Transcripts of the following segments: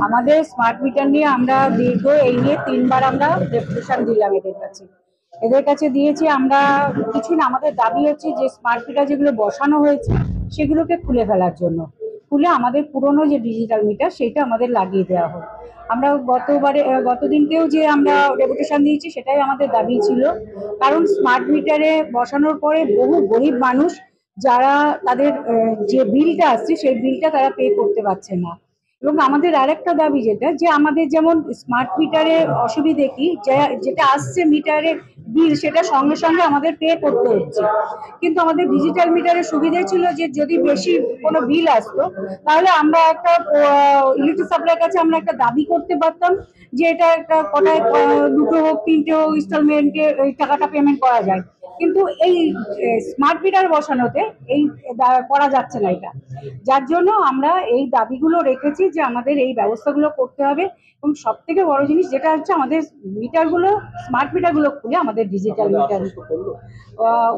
আমাদের smart meter নিয়ে আমরা দীর্ঘ এই নিয়ে 3বার আমরা ডেপুটেশন দিলাম এদের কাছে দিয়েছি আমরা। কিছু না, আমাদের দাবি হচ্ছে যে স্মার্ট মিটার যেগুলো বসানো হয়েছে সেগুলোকে খুলে ফেলার জন্য, খুলে আমাদের পুরনো যে ডিজিটাল মিটার সেটা আমাদের লাগিয়ে দেওয়া হোক। আমরা গতদিনকেও যে আমরা ডেপুটেশন দিয়েছি সেটাই আমাদের দাবি ছিল, কারণ স্মার্ট মিটারে বসানোর পরে বহু গরিব মানুষ যারা তাদের যে বিলটা আসছে সেই বিলটা তারা পে করতে পারছে না। এবং আমাদের আরেকটা দাবি যেটা, যে আমাদের যেমন স্মার্ট মিটারে অসুবিধে কি, যেটা আসছে মিটারে বিল সেটা সঙ্গে সঙ্গে আমাদের পে করতে হচ্ছে, কিন্তু আমাদের ডিজিটাল মিটারের সুবিধা ছিল যে যদি বেশি কোনো বিল আসতো তাহলে আমরা একটা ইলেকট্রিক সাপ্লাইয়ের কাছে আমরা একটা দাবি করতে পারতাম যে এটা একটা কটায় 2টো হোক 3টে হোক ইনস্টলমেন্টে এই টাকাটা পেমেন্ট করা যায়। কিন্তু এই স্মার্ট মিটার বসানোতে এই করা যাচ্ছে না এটা, যার জন্য আমরা এই দাবিগুলো রেখেছি যে আমাদের এই ব্যবস্থাগুলো করতে হবে। এবং সব থেকে বড় জিনিস যেটা হচ্ছে আমাদের মিটারগুলো, স্মার্ট মিটারগুলো খুলে আমাদের ডিজিটাল মিটার।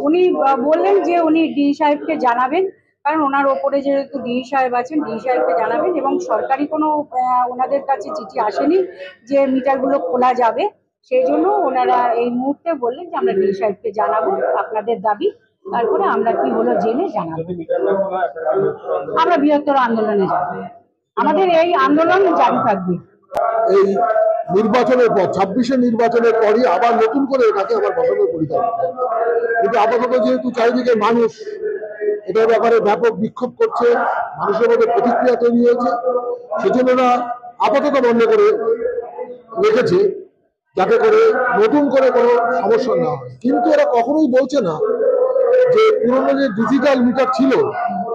উনি বললেন যে উনি ডি সাহেবকে জানাবেন, কারণ ওনার ওপরে যেহেতু ডি সাহেব আছেন, ডি সাহেবকে জানাবেন। এবং সরকারি কোনো ওনাদের কাছে চিঠি আসেনি যে মিটারগুলো খোলা যাবে, সেই জন্য ওনারা এই মুহূর্তে বললেন যে আমরা ডি সাহেবকে জানাবো আপনাদের দাবি, তারপরে আমরা কি হলো জেনে জানাবো। আমরা বৃহত্তর আন্দোলনে যাব, আমাদের এই আন্দোলন জারি থাকবে। এই নির্বাচনের পর 26-এর নির্বাচনের পরই আবার নতুন করে এটাকে আবার বসানোর পরিকল্পনা, কিন্তু আপাতত যেহেতু চারিদিকে মানুষ এটার ব্যাপারে ব্যাপক বিক্ষোভ করছে, মানুষের মধ্যে প্রতিক্রিয়া তৈরি হয়েছে, সেজন্য এরা আপাতত বন্ধ করে রেখেছে যাতে করে নতুন করে কোনো সমস্যা না হয়। কিন্তু এরা কখনোই বলছে না যে পুরনো যে ডিজিটাল মিটার ছিল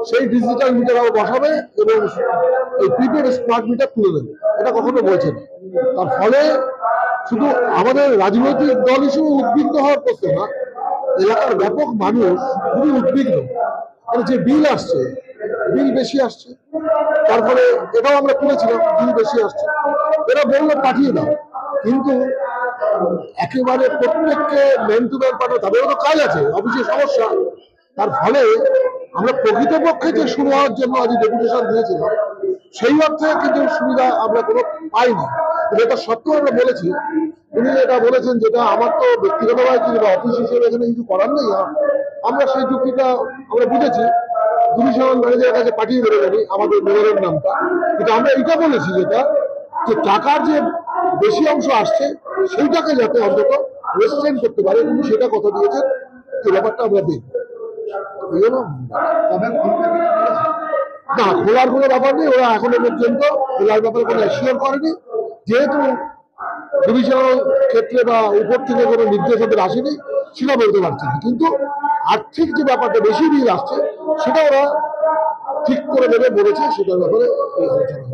সেই ডিজিটাল মিটার আবার বসাবে এবং এই প্রিপেড স্মার্ট মিটার তুলে দেবে, এটা কখনো বলছে না। তার ফলে শুধু আমাদের রাজনৈতিক দল হিসেবে উদ্বিগ্ন হওয়ার প্রশ্ন না, এলাকার ব্যাপক মানুষ খুবই উদ্বিগ্ন। মানে যে বিল আসছে, বিল বেশি আসছে, তার ফলে এটাও আমরা তুলেছিলাম, বিল বেশি আসছে, এরা বললো পাঠিয়ে দাও, কিন্তু একেবারে প্রত্যেককে ম্যান টু ম্যান পাঠানো, তাদেরও তো কাজ আছে, অফিসের সমস্যা। তার ফলে আমরা প্রকৃতপক্ষে যে শুরু হওয়ার জন্য আজ ডেপুটেশন দিয়েছিলাম সেই অর্থে কিন্তু সুবিধা আমরা কোনো পাইনি। এটা সত্ত্বেও আমরা বলেছি, উনি এটা বলেছেন যেটা আমার তো ব্যক্তিগতভাবে কিছু অফিস হিসেবে এখানে কিছু করার নেই, আমরা সেই যুক্তিটা আমরা বুঝেছি, ডিভিশনাল ম্যানেজারের কাছে পাঠিয়ে দেবে জানি আমাদের মেয়রের নামটা। কিন্তু আমরা এটা বলেছি যেটা, যে টাকার যে বেশি অংশ আসছে সেইটাকে যাতে অন্তত রেস্ট্রেন করতে পারে, কিন্তু সেটা কথা দিয়েছেন, যে ব্যাপারটা আমরা দেখব। না, খোলার কোনো ব্যাপার নেই, ওরা এখনো পর্যন্ত খোলার ব্যাপারে কোনো অ্যাসিওর করেনি, যেহেতু ডিভিশনাল ক্ষেত্রে বা উপর থেকে কোনো নির্দেশ ওদের আসেনি, সেটা বলতে পারছি না। কিন্তু আর্থিক যে ব্যাপারটা বেশি বিল আসছে সেটা ওরা ঠিক করে দেবে বলেছে, সেটার ব্যাপারে আলোচনা।